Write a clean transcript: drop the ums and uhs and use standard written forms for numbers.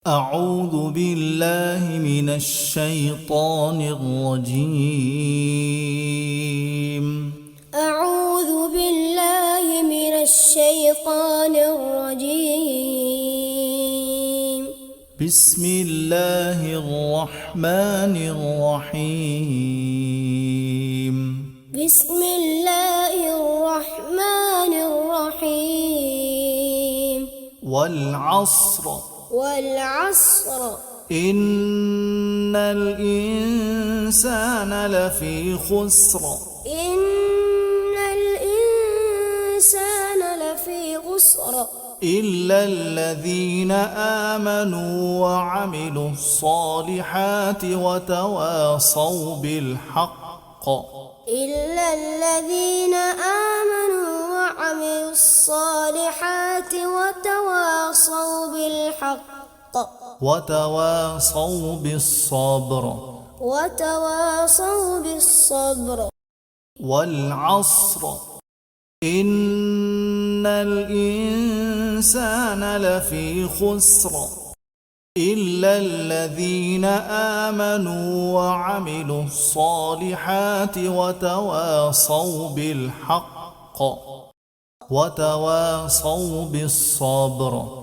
أعوذ بالله من الشيطان الرجيم. أعوذ بالله من الشيطان الرجيم. بسم الله الرحمن الرحيم. بسم الله الرحمن الرحيم. والعصر والعصر إن الإنسان لفي خسر إن الإنسان لفي خسر إلا الذين آمنوا وعملوا الصالحات وتواصوا بالحق إلا الذين آمنوا وعملوا الصالحات وتواصوا بالحق وتواصوا بالصبر. وتواصوا بالصبر. والعصر إن الإنسان لفي خسر إلا الذين آمنوا وعملوا الصالحات وتواصوا بالحق وتواصوا بالصبر.